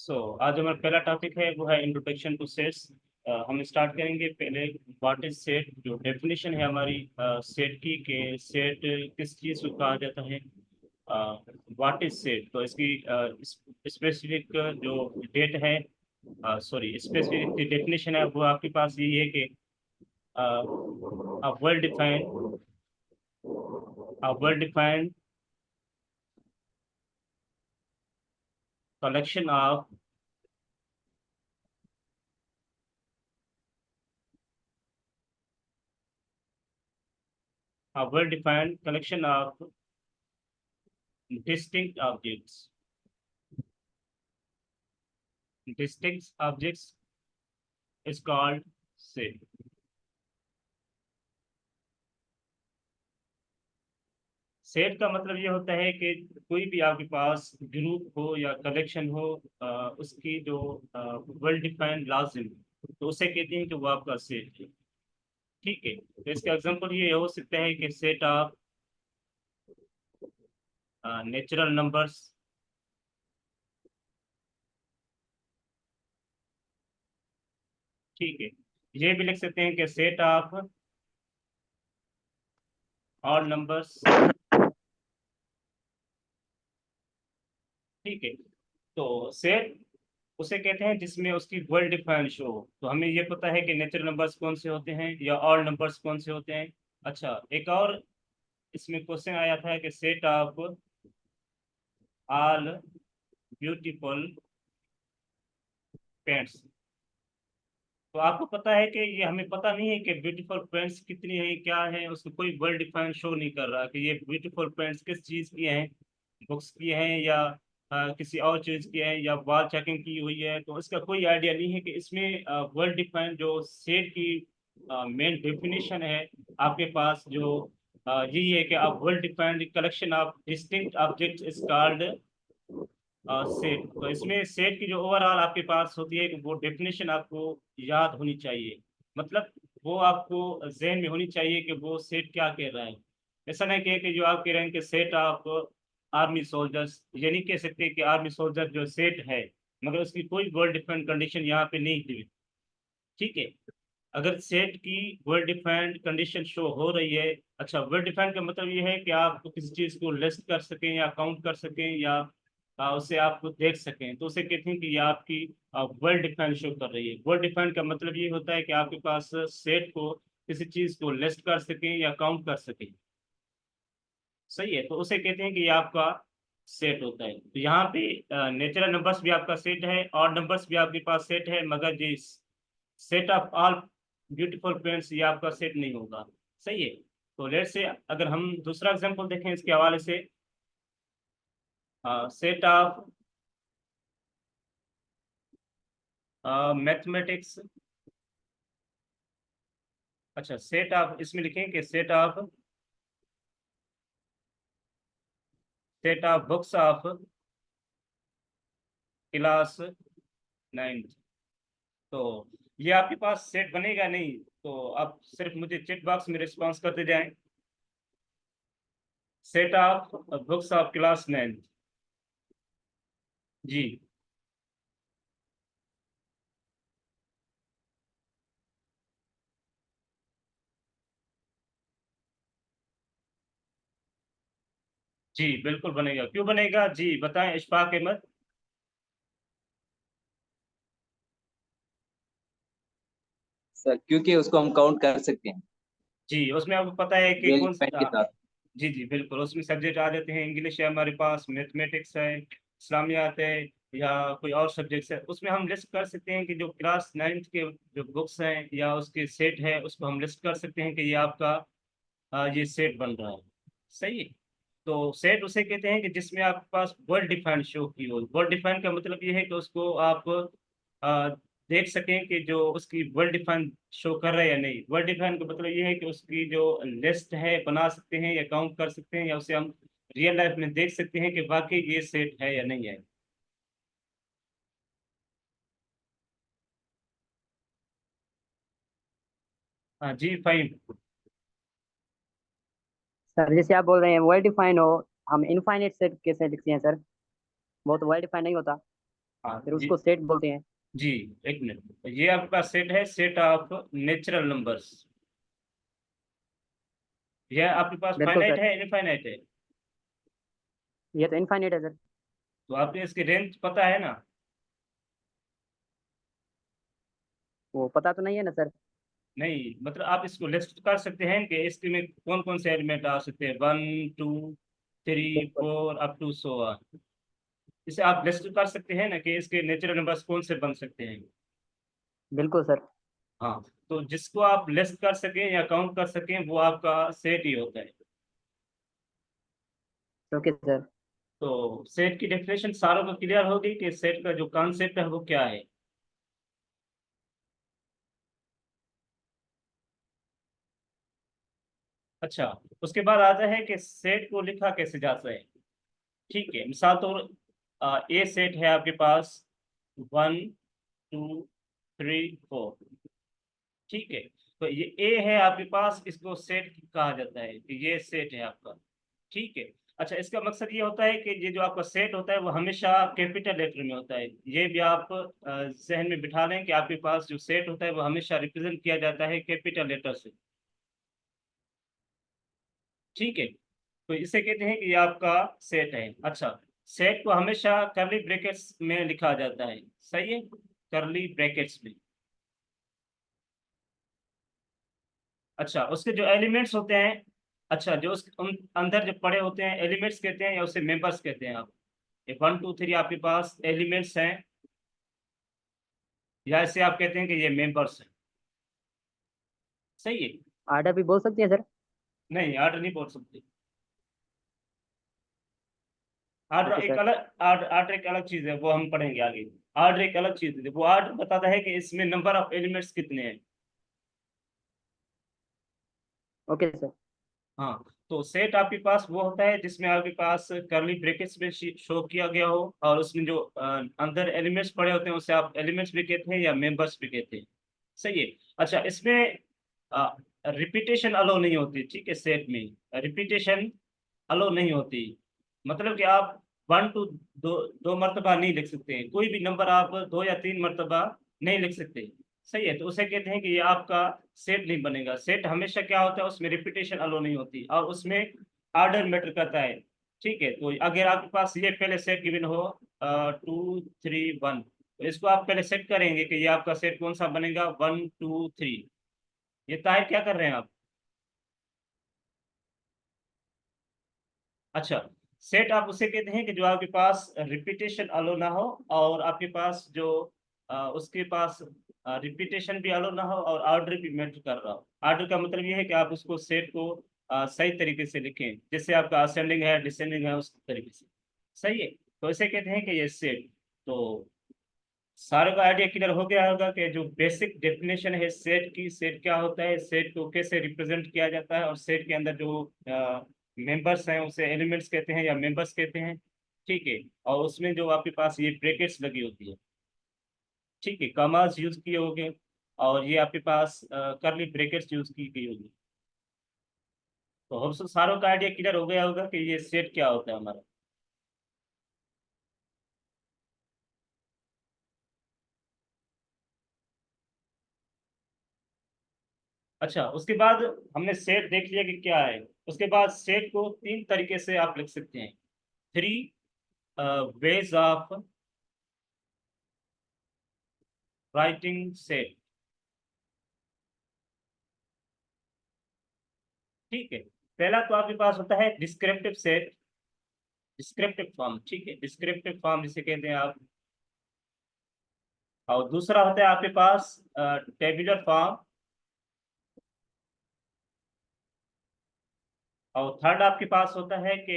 आज हमारा पहला टॉपिक है वो है इंट्रोडक्शन टू सेट्स। हम स्टार्ट करेंगे पहले व्हाट इज सेट, जो डेफिनेशन है हमारी सेट की के सेट किस चीज़ को कहा जाता है। व्हाट इज सेट, तो इसकी स्पेसिफिक जो डेट है, सॉरी स्पेसिफिक डेफिनेशन है वो आपके पास यही है कि well defined well defined collection of a well-defined collection of distinct objects. Distinct objects is called set. Set का मतलब ये होता है कि कोई भी आपके पास ग्रुप हो या कलेक्शन हो, उसकी जो वेल डिफाइंड लाजिम, तो उसे कहते हैं कि वो आपका सेट है। ठीक है, तो इसका एग्जांपल ये हो सकता है कि सेट ऑफ नेचुरल नंबर्स। ठीक है, ये भी लिख सकते हैं कि सेट ऑफ ऑल नंबर्स। ठीक है, तो सेट उसे कहते हैं जिसमें उसकी वेल डिफाइंड शो हो। तो हमें ये पता है कि नेचुरल नंबर्स कौन से होते हैं या ऑल नंबर्स कौन से होते हैं। अच्छा, एक और इसमें क्वेश्चन आया था कि set of all beautiful paints. तो आपको पता है कि ये हमें पता नहीं है कि ब्यूटीफुल पेंट्स कितनी है, क्या है, उसको कोई वेल डिफाइंड शो नहीं कर रहा कि ये ब्यूटीफुल पेंट्स किस चीज़ की हैं, बुक्स की हैं या किसी और चीज़ की है या वॉल चेकिंग की हुई है। तो इसका कोई आइडिया नहीं है कि इसमें वेल डिफाइंड जो सेट की मेन डेफिनेशन है आपके पास, जो यही है कि आप well defined collection of distinct object is called set. तो इसमें सेट की जो ओवरऑल आपके पास होती है कि वो डेफिनेशन आपको याद होनी चाहिए, मतलब वो आपको जहन में होनी चाहिए कि वो सेट क्या कह रहा है। ऐसा नहीं कहे कि जो आप कह रहे हैं कि सेट ऑफ आर्मी सोल्जर्स, ये नहीं कह सकते कि आर्मी सोल्जर जो सेट है, मगर उसकी कोई वर्ल्ड डिफाइंड कंडीशन यहाँ पे नहीं दी। ठीक है, अगर सेट की वर्ल्ड डिफाइंड कंडीशन शो हो रही है, अच्छा वर्ल्ड डिफाइंड का मतलब ये है कि आप किसी चीज को लिस्ट कर सकें या काउंट कर सकें या उसे आप देख सकें, तो उसे कहते हैं कि ये आपकी वर्ल्ड डिफाइंड शो कर रही है। वर्ल्ड डिफाइंड का मतलब ये होता है कि आपके पास सेट को किसी चीज को लिस्ट कर सकें या काउंट कर सकें। सही है, तो उसे कहते हैं कि ये आपका सेट होता है। तो यहाँ पे नेचुरल नंबर्स भी आपका सेट है और नंबर्स भी आपके पास सेट है, मगर ये set of all beautiful paints ये आपका सेट नहीं होगा। सही है, तो लेट्स से अगर हम दूसरा एग्जांपल देखें इसके हवाले से, सेट ऑफ मैथमेटिक्स। अच्छा, सेट ऑफ, इसमें लिखें कि set of books of class 9। तो ये आपके पास सेट बनेगा नहीं, तो आप सिर्फ मुझे चेक बॉक्स में रिस्पॉन्स करते जाएं, set of books of class 9। जी जी बिल्कुल बनेगा, क्यों बनेगा जी बताएं इशफाक अहमद। सर क्योंकि उसको हम काउंट कर सकते हैं जी, उसमें आपको पता है कि वेल कौन डिफाइंड के सा। साथ। जी जी बिल्कुल, उसमें सब्जेक्ट आ जाते हैं, इंग्लिश है हमारे पास, मैथमेटिक्स है, इस्लामियात है, या कोई और सब्जेक्ट्स है। उसमें हम लिस्ट कर सकते हैं कि जो क्लास 9 के जो बुक्स हैं या उसके सेट है, उसको हम लिस्ट कर सकते हैं कि ये आपका ये सेट बन रहा है। सही है, तो सेट उसे कहते हैं कि जिसमें आपके पास वर्ड डिफाइंड शो की हो। वर्ड डिफाइंड का मतलब ये है कि उसको आप अ, देख सकें कि जो उसकी वर्ड डिफाइंड शो कर रहा है या नहीं। वर्ड डिफाइंड का मतलब ये है कि उसकी जो लिस्ट है बना सकते हैं या काउंट कर सकते हैं, या उसे हम रियल लाइफ में देख सकते हैं कि वाकई ये सेट है या नहीं है। हाँ जी, फाइन। सर जैसे आप बोल रहे हैं वेल डिफाइंड हो, हम इनफाइनाइट सेट कैसे लिखते हैं सर? वो तो वेल डिफाइंड नहीं होता। हाँ फिर जी उसको सेट बोलते हैं। जी, एक मिनट, ये आपके पास सेट है, सेट ऑफ नेचुरल नंबर्स। यह आपके पास बिल्कुल फाइनाइट सर, है इनफाइनाइट है? ये तो इनफाइनाइट है सर। तो आपको इसकी रेंज पता है ना? वो पता तो नहीं है ना सर। नहीं, मतलब आप इसको लिस्ट कर सकते हैं कि इसके में कौन कौन से एलिमेंट आ सकते हैं, 1 2 3 4 अप टू सो ऑन। इसे आप लिस्ट कर सकते हैं ना कि इसके नेचुरल नंबर्स कौन से बन सकते हैं। बिल्कुल सर। हाँ, तो जिसको आप लिस्ट कर सकें या काउंट कर सकें वो आपका सेट ही होता है। Okay sir. तो सेट की डेफिनेशन सारों को क्लियर होगी कि सेट का जो कॉन्सेप्ट है वो क्या है। अच्छा, उसके बाद आता है कि सेट को लिखा कैसे जाता है। ठीक है, मिसाल तो ए सेट है आपके पास, 1 2 3 4। ठीक है, तो ये ए है आपके पास, इसको सेट कहा जाता है कि ये सेट है आपका। ठीक है। अच्छा, इसका मकसद ये होता है कि ये जो आपका सेट होता है वो हमेशा कैपिटल लेटर में होता है। ये भी आप जहन में बिठा लें कि आपके पास जो सेट होता है वो हमेशा रिप्रेजेंट किया जाता है कैपिटल लेटर से। ठीक है, तो इसे कहते हैं कि ये आपका सेट है। अच्छा, सेट को हमेशा करली ब्रैकेट्स में लिखा जाता है, सही है, करली ब्रैकेट्स में। अच्छा, उसके जो एलिमेंट्स होते हैं, अच्छा जो उस अंदर जो पड़े होते हैं एलिमेंट्स कहते हैं या उसे मेंबर्स कहते हैं आप। ये 1 2 3 आपके पास एलिमेंट्स हैं, या इसे आप कहते हैं कि ये मेंबर्स हैं। सही है। आर्डर भी बोल सकते हैं सर। नहीं, आर्डर नहीं बोल सकते। आर्डर ओके एक सर। अलग, आर्डर एक अलग चीज है, वो हम पढ़ेंगे आगे। आर्डर एक अलग चीज है, वो आर्डर बताता है कि इसमें नंबर ऑफ एलिमेंट्स कितने हैं। Okay sir. हाँ, तो सेट आपके पास वो होता है जिसमें आपके पास करली ब्रैकेट्स में शो किया गया हो, और उसमें जो अंदर एलिमेंट्स पड़े होते हैं उसे आप एलिमेंट्स भी कहते हैं या मेंबर्स भी कहते हैं। सही है। अच्छा, इसमें रिपीटेशन अलो नहीं होती, ठीक है, सेट में रिपीटेशन अलो नहीं होती। मतलब कि आप 1 2 दो मरतबा नहीं लिख सकते, कोई भी नंबर आप 2 या 3 मरतबा नहीं लिख सकते। सही है, तो उसे कहते हैं कि ये आपका सेट नहीं बनेगा। सेट हमेशा क्या होता है, उसमें रिपीटेशन अलो नहीं होती और उसमें ऑर्डर मैटर करता है। ठीक है, तो अगर आपके पास ये पहले सेट गिवन हो 2 3 1, तो इसको आप पहले सेट करेंगे कि ये आपका सेट कौन सा बनेगा, 1 2 3। ये ताहिर क्या कर रहे हैं आप? अच्छा, सेट आप उसे कहते हैं कि जो आपके पास रिपीटेशन अलो ना हो, और आपके पास जो उसके पास रिपीटेशन भी अलो ना हो और ऑर्डर भी मैटर कर रहा हो। ऑर्डर का मतलब ये है कि आप उसको सेट को सही तरीके से लिखें, जैसे आपका असेंडिंग है डिसेंडिंग है उस तरीके से। सही है, तो इसे कहते हैं कि ये सेट। तो सारे का आइडिया क्लियर हो गया होगा कि जो बेसिक डेफिनेशन है सेट की, सेट क्या होता है, सेट को कैसे रिप्रेजेंट किया जाता है, और सेट के अंदर जो मेंबर्स हैं उसे एलिमेंट्स कहते हैं या मेंबर्स कहते हैं। ठीक है, और उसमें जो आपके पास ये ब्रैकेट्स लगी होती है, ठीक है, कॉमास यूज किए होंगे, और ये आपके पास करली ब्रैकेट्स यूज की गई होगी। तो हम सब सारों का आइडिया क्लियर हो गया होगा कि ये सेट क्या होता है हमारा। अच्छा, उसके बाद हमने सेट देख लिया कि क्या है। उसके बाद सेट को 3 तरीके से आप लिख सकते हैं, 3 ways ऑफ राइटिंग सेट। ठीक है, पहला तो आपके पास होता है डिस्क्रिप्टिव सेट, डिस्क्रिप्टिव फॉर्म। ठीक है, डिस्क्रिप्टिव फॉर्म जिसे कहते हैं आप। और दूसरा होता है आपके पास टेबुलर फॉर्म। और थर्ड आपके पास होता है कि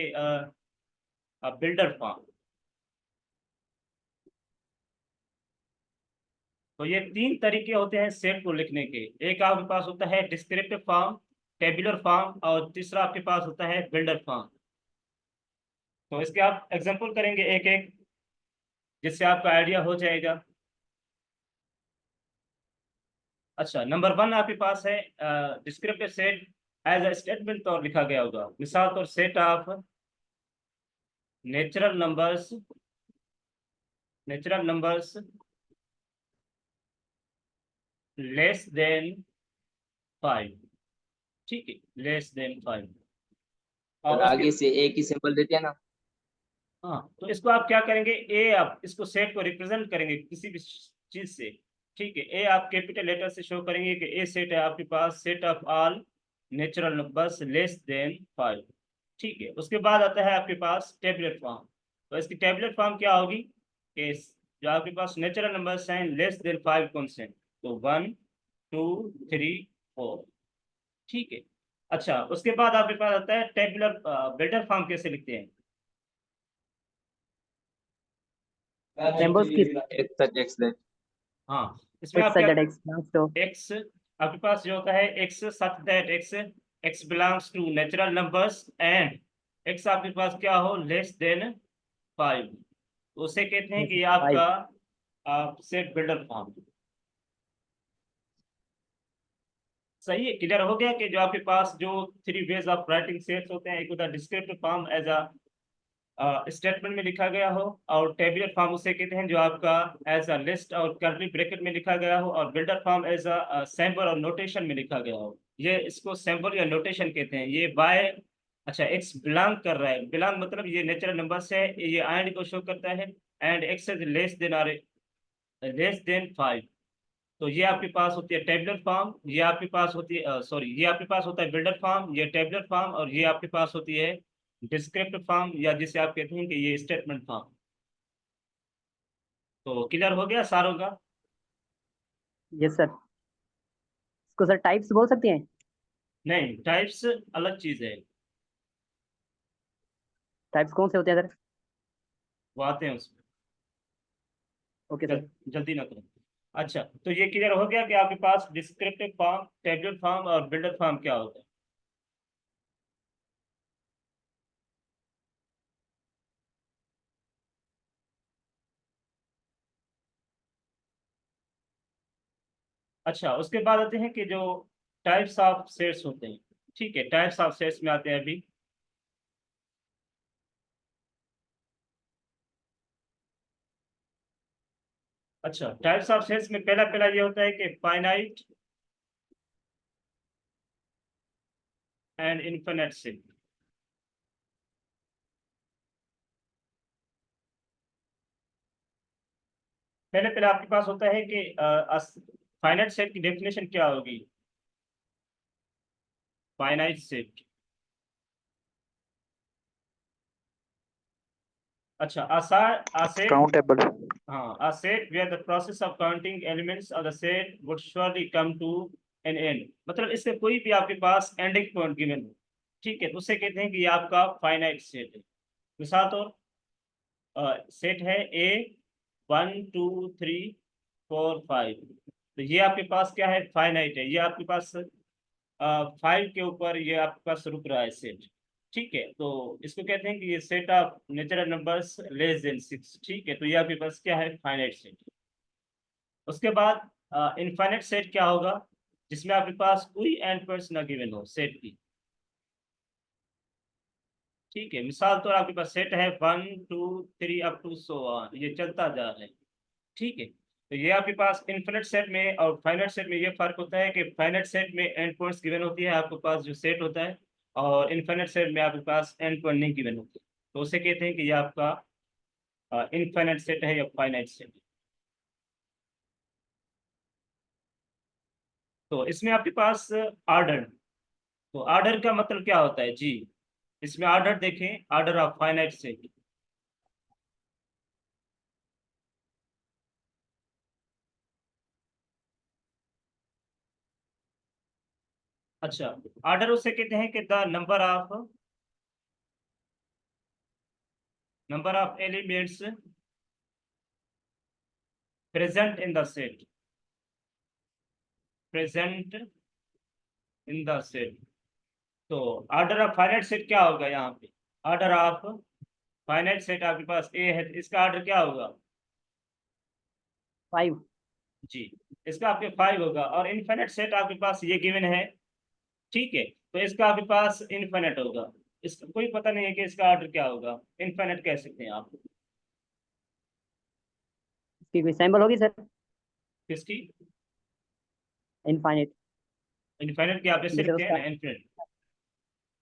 बिल्डर फॉर्म। तो ये 3 तरीके होते हैं सेट को लिखने के। एक आपके पास होता है डिस्क्रिप्टिव फॉर्म, टेबुलर फॉर्म, और तीसरा आपके पास होता है बिल्डर फॉर्म। तो इसके आप एग्जांपल करेंगे एक एक, जिससे आपका आइडिया हो जाएगा। अच्छा, नंबर 1 आपके पास है descriptive set, as a statement तौर लिखा गया होगा। मिसाल तौर set of natural numbers natural numbers less than 5, ठीक है, लेस देन 5। और और उसके आगे से एक ही सिंबल देते हैं ना। हाँ, तो इसको आप क्या करेंगे, ए आप इसको सेट को रिप्रेजेंट करेंगे किसी भी चीज से, ठीक है। ए आप कैपिटल लेटर से शो करेंगे कि ए सेट है आपके पास, set of all natural numbers less than 5, ठीक है। उसके बाद आता है आपके पास टेबलेट फॉर्म। तो इसकी टेबलेट फॉर्म क्या होगी कि जो आपके पास नेचुरल नंबर्स हैं लेस देन 5 कौन से हैं, तो 1 2 3 4, ठीक है। अच्छा, उसके बाद आपके पास आता है टेबुलर बिल्डर फॉर्म कैसे लिखते हैं। Symbols की एक्स सच एक्स दैट। हाँ, इसमें X आप such क्या, that X belongs to X आपके पास जो होता है X such that X belongs to natural numbers and X आपके पास क्या हो लेस देन 5, तो उसे कहते हैं yes, कि ये 5 आपका सेट बिल्डर फॉर्म। सही है, क्लियर हो गया कि जो आपके पास जो 3 वेज ऑफ राइटिंग सेट्स होते हैं, एक होता है descriptive form as a statement में लिखा गया हो, और टेबुलर फॉर्म उसे कहते हैं जो आपका एज अ लिस्ट और कर्ली ब्रैकेट में लिखा गया हो, और builder form as a symbol और नोटेशन में लिखा गया हो। ये इसको सिंबल या नोटेशन कहते हैं। ये बाय अच्छा एक्स बिलोंग कर रहा है, बिलोंग मतलब ये नेचुरल नंबर्स है, ये एंड को शो करता है, and x is less than और लेस देन 5, तो ये आपके पास होती है टेबुलर फॉर्म, ये आपके पास होती है सॉरी, ये आपके पास होता है बिल्डर फॉर्म, ये टेबुलर फॉर्म, और ये आपके पास होती है डिस्क्रिप्टिव फॉर्म, या जिसे आप कहते हैं कि ये स्टेटमेंट फॉर्म। तो क्लियर हो गया सारों का। yes sir। इसको सर टाइप्स बोल सकते हैं। नहीं, टाइप्स अलग चीज है, टाइप्स कौन से होते हैं सर। वो आते हैं उसमें, ओके सर। जल्दी ना करो। अच्छा, तो ये क्लियर हो गया कि आपके पास डिस्क्रिप्टिव फॉर्म, टेबुलर फॉर्म और बिल्डर फॉर्म क्या होता है। अच्छा, उसके बाद आते हैं कि जो टाइप्स ऑफ सेट्स होते हैं, ठीक है, टाइप्स ऑफ सेट्स में आते हैं अभी। अच्छा, टाइप्स ऑफ सेट्स में पहला पहला ये होता है कि फाइनाइट एंड इनफिनिट सेट। पहले पहले आपके पास होता है कि फाइनाइट सेट की डेफिनेशन क्या होगी। फाइनाइट सेट, अच्छा, a set, countable हाँ, a set where the process of counting elements of the set would surely come to an end, मतलब इससे कोई भी आपके पास एंडिंग पॉइंट गिवन हो, ठीक है, तो उसे कहते हैं कि ये आपका फाइनाइट सेट है। मिसाल तो सेट है ए 1 2 3 4 5, तो ये आपके पास क्या है, फाइनाइट है, ये आपके पास 5 के ऊपर ये आपके पास रुक रहा है सेट, ठीक है। तो इसको कहते हैं कि ये set of natural numbers less then 6, ठीक है, तो ये आपके पास क्या है, फाइनाइट सेट। उसके बाद इनफाइनाइट सेट क्या होगा, जिसमें आपके पास कोई एंड पॉइंट्स ना गिवन हो सेट की, ठीक है। मिसाल तो आपके पास सेट है 1 2 3 अप टू सो ऑन, ये चलता जा रहा है, ठीक है। तो ये आपके पास इनफिनिट सेट में और फाइनाइट सेट में ये फर्क होता है कि फाइनाइट सेट में एंड पॉइंट्स गिवन होती है आपके पास जो सेट होता है, और इनफिनिट सेट में आपके पास एंड पॉइंट नहीं गिवन होती, तो उसे कहते हैं कि ये आपका इनफिनिट सेट है या फाइनाइट सेट। तो इसमें आपके पास ऑर्डर, तो ऑर्डर का मतलब क्या होता है जी, इसमें ऑर्डर देखें, ऑर्डर ऑफ फाइनाइट सेट। अच्छा, ऑर्डर उसे कहते हैं कि the number of elements present in the set, present in the set. तो ऑर्डर ऑफ फाइनाइट सेट क्या होगा यहाँ पे, ऑर्डर ऑफ फाइनाइट सेट आपके पास ए है, तो इसका ऑर्डर क्या होगा 5 जी, इसका आपके 5 होगा, और इनफिनिट सेट आपके पास ये गिवन है, ठीक है, तो इसका आपके पास इनफिनिट होगा। इसका कोई पता नहीं है कि इसका ऑर्डर क्या होगा, इनफिनिट कह सकते हैं आप। इसकी कोई सैम्पल होगी सर? किसकी? इनफाइनाइट। इनफाइनाइट की आप ऐसे जैसे लिखते हैं उसका ना, इनफिनिट।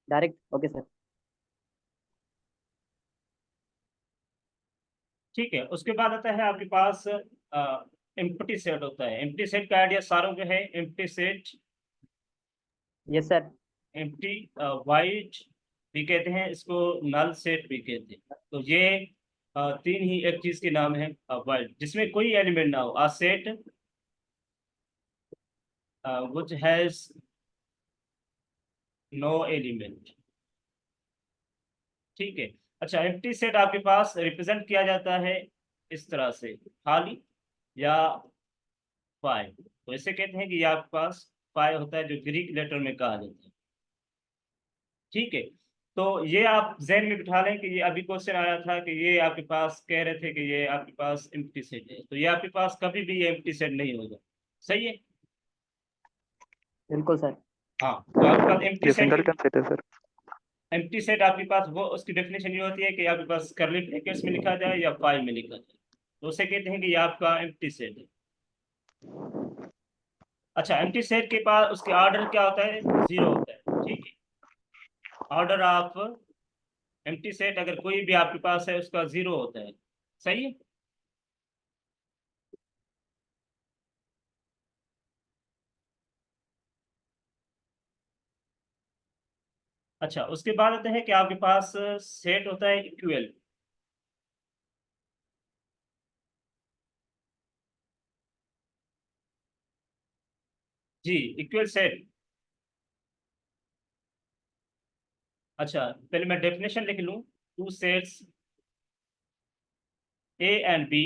Direct, okay sir. ठीक है, उसके बाद आता है आपके पास एम्प्टी सेट होता है। एम्प्टी सेट का आइडिया सारों को है। Empty set, yes sir. Empty wide भी कहते हैं इसको, नल सेट भी कहते हैं। तो ये तीन ही एक चीज के नाम है वाइड, जिसमें कोई एलिमेंट ना हो। A set which has no element. ठीक है। अच्छा, एम्प्टी सेट आपके पास रिप्रेजेंट किया जाता है इस तरह से, खाली या फाइव। तो इसे कहते हैं कि ये आपके पास फाइव होता है, जो ग्रीक लेटर में कहा जाता है। ठीक है। तो ये आप जहन में बिठा लें कि ये अभी क्वेश्चन आया था कि ये आपके पास कह रहे थे कि ये आपके पास एम्प्टी सेट है, तो ये आपके पास कभी भी ये एम्प्टी सेट नहीं होगा। सही है। बिल्कुल सर। हाँ, तो आपके पास एम्प्टी ये सेट, सिंगलटन सेट है सर। एम्प्टी सेट आपके पास वो, उसकी डेफिनेशन ये होती है कि आपके पास कर्ली ब्रैकेट्स में लिखा जाए या फाइव में लिखा जाए, तो उसे कहते हैं कि ये आपका एम्प्टी सेट है। अच्छा, एम्प्टी सेट के पास उसके ऑर्डर क्या होता है? जीरो होता है। ठीक है। ऑर्डर ऑफ एम्प्टी सेट अगर कोई भी आपके पास है उसका जीरो होता है। सही है। अच्छा, उसके बाद आता है कि आपके पास सेट होता है इक्वल। जी, इक्वल सेट। अच्छा, पहले मैं डेफिनेशन लिख लूं। Two sets A and B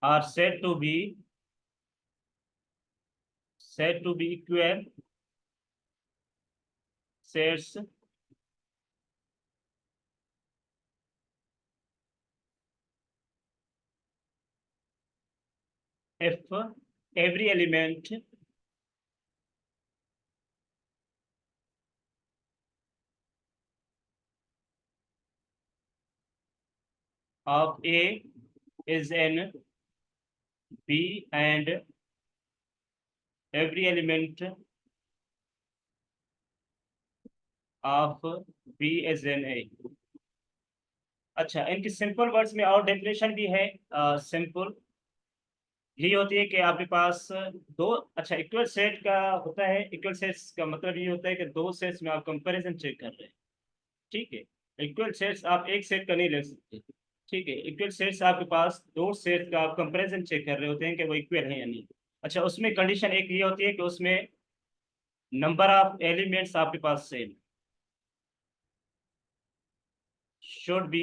are said to be equal sets if every element of A is in B and every element of B is in A। अच्छा, इनकी simple words में और definition भी है। Simple यही होती है कि आपके पास दो, अच्छा, इक्वल सेट का होता है। इक्वल सेट्स का मतलब ये होता है कि दो सेट्स में आप कंपैरिजन चेक कर रहे हैं। ठीक है। इक्वल सेट्स आप एक सेट का नहीं ले सकते। ठीक है। इक्वल सेट्स आपके पास दो सेट का आप कंपैरिजन चेक कर रहे होते हैं कि वो इक्वल है या नहीं। अच्छा, उसमें कंडीशन एक ये होती है कि उसमें नंबर ऑफ एलिमेंट्स आपके पास same should be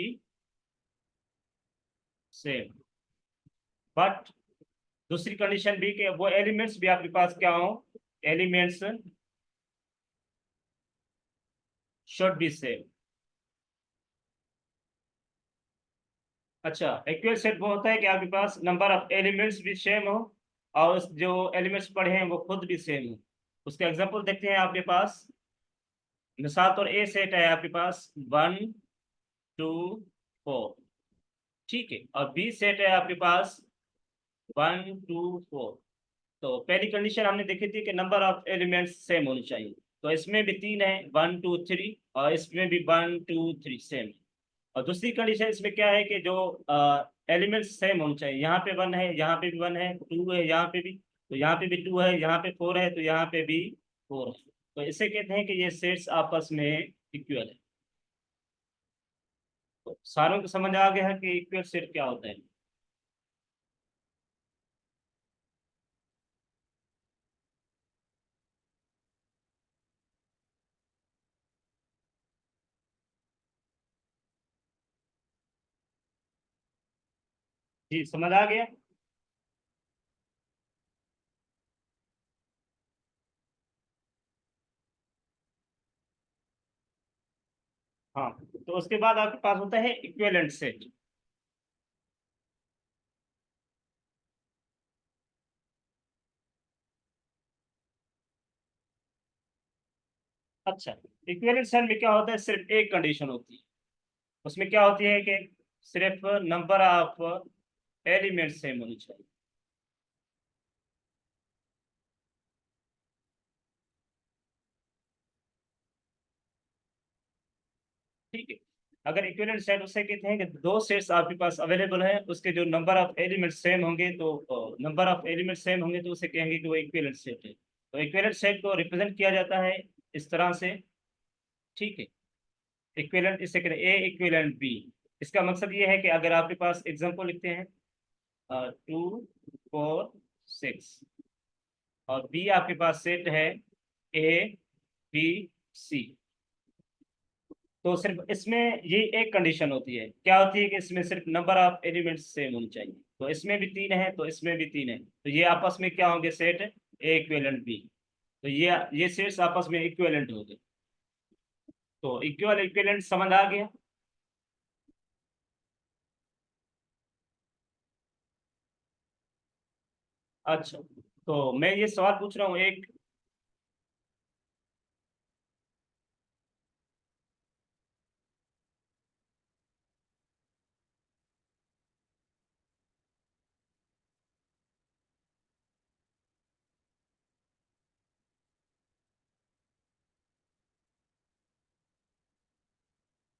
same, but दूसरी कंडीशन भी कि वो एलिमेंट्स भी आपके पास क्या हो, एलिमेंट्स शुड बी सेम। अच्छा, इक्वल सेट वो होता है कि आपके पास नंबर ऑफ एलिमेंट्स भी सेम हो और जो एलिमेंट्स पढ़े हैं वो खुद भी सेम हो। उसका एग्जांपल देखते हैं आपके पास। मिसाल तौर ए सेट है आपके पास 1 2 4। ठीक है। और बी सेट है आपके पास 1 2 4। तो पहली कंडीशन हमने देखी थी कि नंबर ऑफ एलिमेंट्स सेम होनी चाहिए। तो इसमें भी तीन है, 1 2 3, और इसमें भी 1 2 3 सेम। और दूसरी कंडीशन इसमें क्या है कि जो एलिमेंट्स सेम होने चाहिए। यहाँ पे 1 है, यहाँ पे भी 1 है, 2 है यहाँ पे भी, तो यहाँ पे भी 2 है, यहाँ पे 4 है, तो यहाँ पे भी 4 है। तो इसे कहते हैं कि ये सेट्स आपस में इक्वल है। तो सारों को समझ आ गया है कि इक्वल सेट क्या होता है। जी, समझ आ गया। हाँ, तो उसके बाद आपके पास होता है इक्विवेलेंट सेट। अच्छा, इक्विवेलेंट सेट में क्या होता है, सिर्फ एक कंडीशन होती है। उसमें क्या होती है कि सिर्फ नंबर ऑफ एलिमेंट सेम होनी चाहिए। ठीक है, अगर इक्विवेलेंट सेट उसे कहते हैं कि दो सेट्स आपके पास अवेलेबल हैं, उसके जो नंबर ऑफ एलिमेंट सेम होंगे, तो नंबर ऑफ एलिमेंट सेम होंगे तो उसे कहेंगे कि वो इक्विवेलेंट सेट है। तो इक्विवेलेंट सेट को रिप्रेजेंट किया जाता है इस तरह से। ठीक है, इक्विवेलेंट इसे कहते हैं ए इक्विवेलेंट बी। इसका मकसद ये है कि अगर आपके पास एग्जांपल लिखते हैं 2 4 6 और बी आपके पास सेट है ए बी सी, तो सिर्फ इसमें ये एक कंडीशन होती है, क्या होती है कि इसमें सिर्फ नंबर ऑफ एलिमेंट्स सेम होनी चाहिए। तो इसमें भी 3 है तो इसमें भी 3 है, तो ये आपस में क्या होंगे, सेट ए इक्विवेलेंट बी। तो ये सेट्स आपस में इक्विवेलेंट हो गए। तो इक्वल इक्विवेलेंट समझ आ गया। अच्छा, तो मैं ये सवाल पूछ रहा हूँ एक,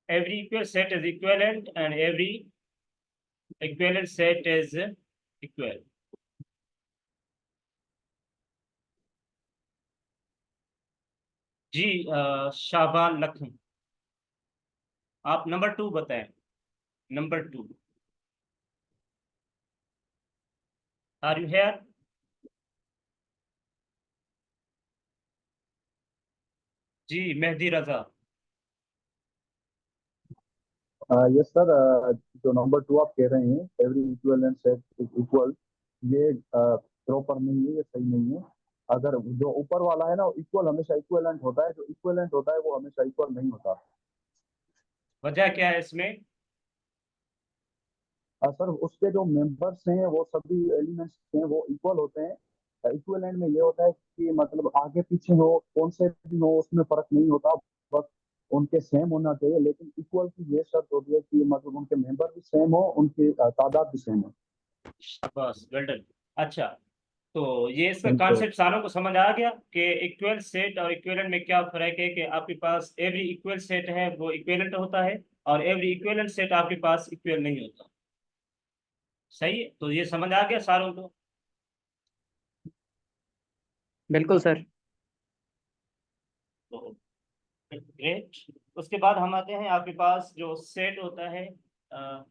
every equal set is equivalent and every equivalent set is equal। जी शाबान लखन, आप नंबर 2 बताएं। Number 2, are you here? जी मेहदी रजा। यस सर, जो नंबर 2 आप कह रहे हैं, every equivalent set is equal, ये प्रॉपर नहीं है, ये सही नहीं है। अगर जो ऊपर वाला है ना, इक्वल हमेशा इक्विवेलेंट होता है, जो इक्विवेलेंट होता है वो हमेशा इक्वल नहीं होता। वजह क्या है इसमें? सर, उसके जो मेंबर्स हैं वो सभी एलिमेंट्स हैं वो इक्वल होते हैं। इक्विवेलेंट में ये होता है कि मतलब आगे पीछे हो, कौन से भी हो, उसमें फर्क नहीं होता, बस उनके सेम होना चाहिए। लेकिन इक्वल की ये शर्त होती है कि मतलब उनके मेंबर भी सेम हो, उनकी तादाद भी सेम हो। बस वेल डन। अच्छा, तो ये इसका थैंक यू। कॉन्सेप्ट सारों को समझ आ गया कि इक्वल सेट और इक्विवेलेंट में क्या फर्क है, कि आपके पास एवरी इक्वल सेट है वो इक्विवेलेंट होता है और एवरी इक्विवेलेंट सेट आपके पास इक्वल नहीं होता। सही है, तो ये समझ आ गया सारों को। बिल्कुल सर। तो ग्रेट। उसके बाद हम आते हैं, आपके पास जो सेट होता है अ,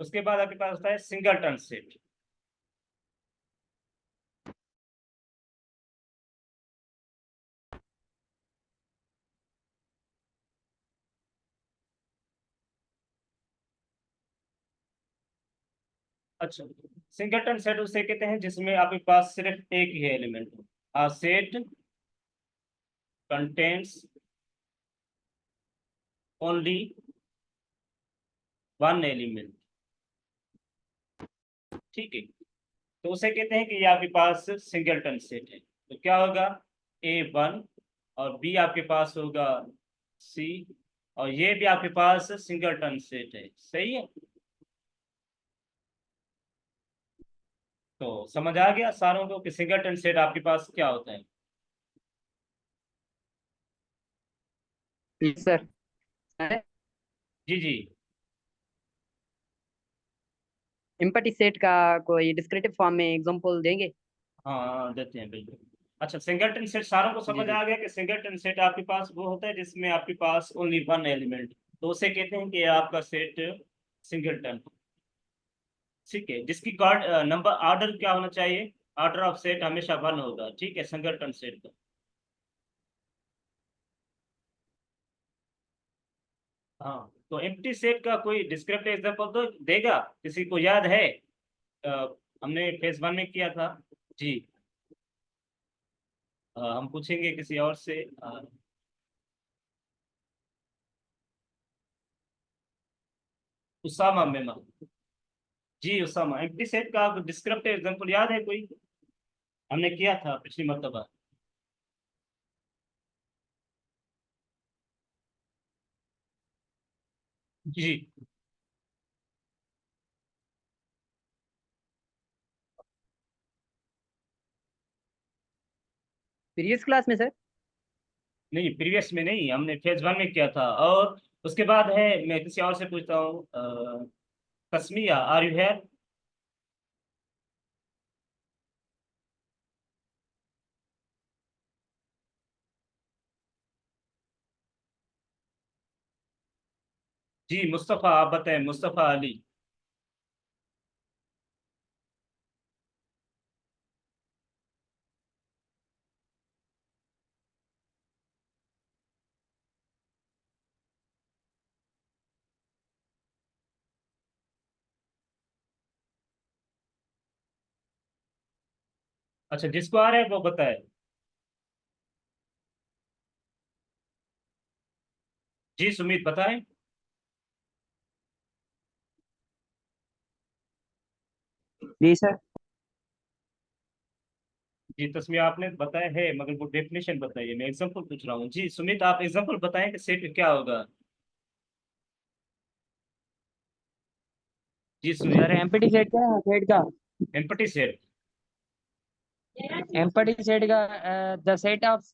उसके बाद आपके पास होता है सिंगलटन सेट। अच्छा, सिंगलटन सेट उसे कहते हैं जिसमें आपके पास सिर्फ एक ही एलिमेंट हो। A set contains only one element. ठीक है, तो उसे कहते हैं कि ये आपके पास सिंगलटन सेट है। तो क्या होगा, A1 और बी आपके पास होगा सी, और ये भी आपके पास सिंगलटन सेट है। सही है, तो समझ आ गया सारों को कि सिंगलटन सेट आपके पास क्या होता है। Yes sir. जी जी। एम्पटी सेट का कोई डिस्क्रिप्टिव फॉर्म में एग्जांपल देंगे? हाँ देते हैं बिल्कुल। अच्छा, सिंगलटन सेट सारों को जी समझ जी। आ गया कि सिंगलटन सेट आपके पास वो होता है जिसमें आपके पास ओनली वन एलिमेंट, तो उसे कहते हैं कि आपका सेट सिंगलटन। ठीक है, जिसकी कार्ड नंबर ऑर्डर क्या होना चाहिए, ऑर्डर ऑफ सेट हमेशा 1 होगा। ठीक है, सिंगलटन सेट का। हाँ, तो एम्प्टी सेट का कोई डिस्क्रिप्टिव एग्जांपल तो देगा, किसी को याद है? हमने फेज 1 में किया था। जी, हम पूछेंगे किसी और से। उसामा मेमा। जी उसामा, एम्प्टी सेट का डिस्क्रिप्टिव एग्जांपल याद है कोई? हमने किया था पिछली मर्तबा। जी प्रीवियस क्लास में सर। नहीं, प्रीवियस में नहीं, हमने फेज 1 में किया था। और उसके बाद है, मैं किसी और से पूछता हूँ, तस्मिया, आर यू हेयर? जी मुस्तफ़ा, आप बताएं, मुस्तफ़ा अली। अच्छा, जिसको आ रहा है वो बताए। जी सुमित बताएं। जी सर। जी तस्मिया, आपने बताया है मगर वो डेफिनेशन बताइए, मैं एग्जांपल पूछ रहा हूँ। जी सुमित, आप एग्जांपल बताएं कि सेट क्या होगा। जी सर सुमित। एम्पटी सेट का सेट का एम्प्टी सेट। एम्पटी सेट का the set of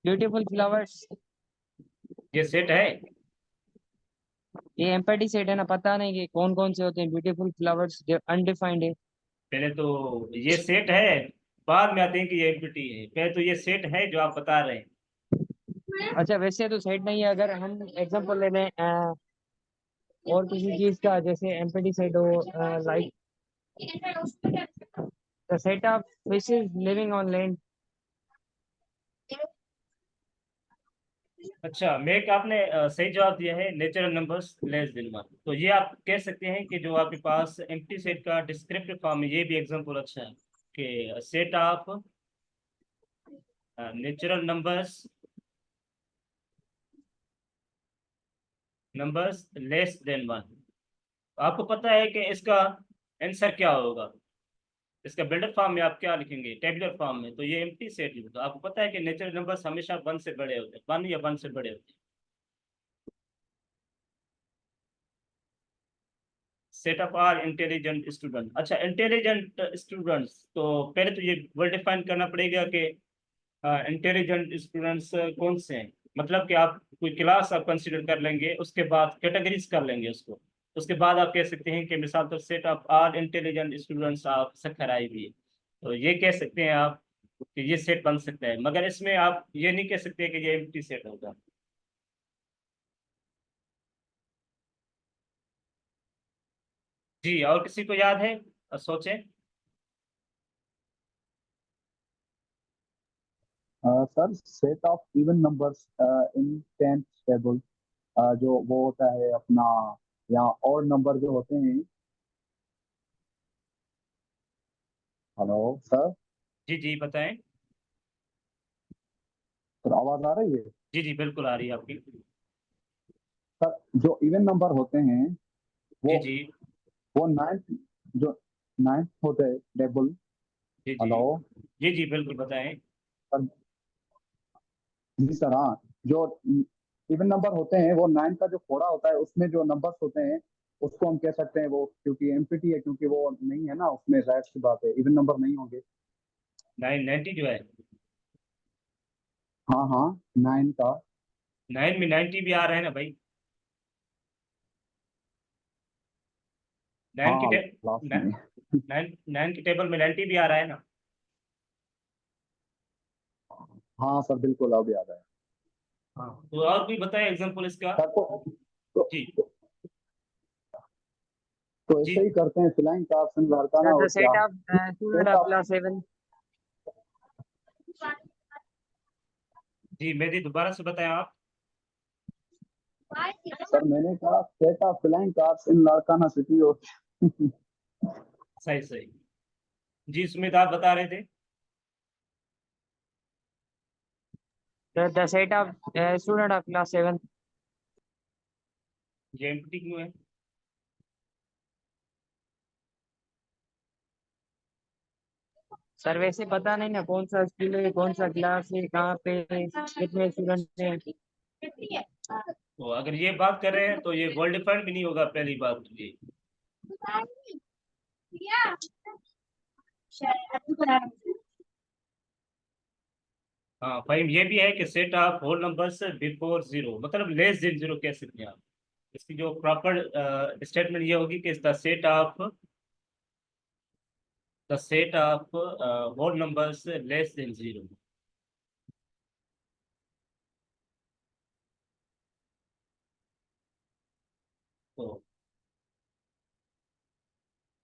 beautiful flowers. ये सेट है। ये एम्पटी सेट है ना, पता नहीं कि कौन कौन से होते हैं ब्यूटीफुल फ्लावर्स, अनडिफाइंड है। पहले तो ये सेट है, बाद में आते हैं कि ये एम्प्टी है। पहले तो ये सेट है जो आप बता रहे हैं। अच्छा वैसे तो सेट नहीं है, अगर हम एग्जांपल ले लें और किसी चीज का, जैसे एम्पटी सेट हो like the set of fishes living on land. अच्छा, मैं एक आपने सही जवाब दिया है, नेचुरल नंबर्स लेस देन 1। तो ये आप कह सकते हैं कि जो आपके पास एम्प्टी सेट का डिस्क्रिप्टिव फॉर्म है, ये भी एग्जांपल अच्छा है कि set of natural numbers less then 1। आपको पता है कि इसका आंसर क्या होगा? इसका बिल्डर फॉर्म में आप क्या लिखेंगे, टेबुलर फॉर्म में? तो ये एम्प्टी सेट होगा। आपको पता है कि नेचुरल नंबर्स हमेशा 1 से बड़े होते हैं, 1 या 1 से बड़े होते हैं। Set of are intelligent student. अच्छा, इंटेलिजेंट स्टूडेंट्स, तो पहले तो ये वर्ड डिफाइन करना पड़ेगा कि इंटेलिजेंट स्टूडेंट्स कौन से हैं। मतलब कि आप कोई क्लास आप कंसिडर कर लेंगे, उसके बाद कैटेगरीज कर लेंगे उसको। उसके बाद आप कह सकते हैं कि मिसाल तो set of are intelligent students आप सखर आई भी है। तो ये कह सकते हैं आप कि ये सेट बन सकता है, मगर इसमें आप ये नहीं कह सकते कि ये एम्प्टी सेट होगा। जी, और किसी को याद है? सोचें। Sir set of even numbers in tenth table, जो वो होता है अपना, यहाँ और नंबर जो होते हैं। Hello sir. जी जी बताएं। सर आवाज आ रही है? जी जी बिल्कुल आ रही है आपकी। सर जो इवन नंबर होते हैं वो जी जी। वो नाइन्थ, जो नाइन्थ होते हैं टेबल। जी जी। हेलो जी जी बिल्कुल बताएं। सर। जी सर, हाँ, जो इवन नंबर होते हैं वो नाइन का जो कोड़ा होता है उसमें जो नंबर्स होते हैं उसको हम कह सकते हैं वो, क्योंकि एमपीटी है, क्योंकि वो नहीं है ना उसमें, जाहिर सी बात है इवन नंबर नहीं होंगे। 990 जो है। हाँ हाँ, नाइन का। 9 में 90 भी आ रहा है ना भाई। 9 की हाँ टे, लास्ट न- में। 9 की टेबल में 90 भी आ रहा है ना। हाँ सर बिल्कुल, अब याद आया। हाँ, तो और कोई बताए एग्जांपल इसका। सर तो, जी तो जी। ऐसे ही करते हैं, flying cars and Larkana, the और क्या। Set of student set of of. Class 7। जी मेरी दोबारा से बताएं आप। सर मैंने कहा set of flying cars in Larkana city, और सही सही। जी सुमित, आप बता रहे थे। The set of student of class 7। ये एम्प्टी क्यों है? सर वैसे पता नहीं ना कौन सा स्कूल है, कौन सा क्लास है, कहाँ पे है, कितने स्टूडेंट हैं। तो अगर ये बात कर रहे हैं तो ये वर्ल्ड डिफाइंड भी नहीं होगा, पहली बात तो ये। हाँ फाइव ये भी है कि set of whole numbers before zero, मतलब लेस देन जीरो कह सकते हैं आप। इसकी जो प्रॉपर स्टेटमेंट ये होगी कि the set of whole numbers less than zero. तो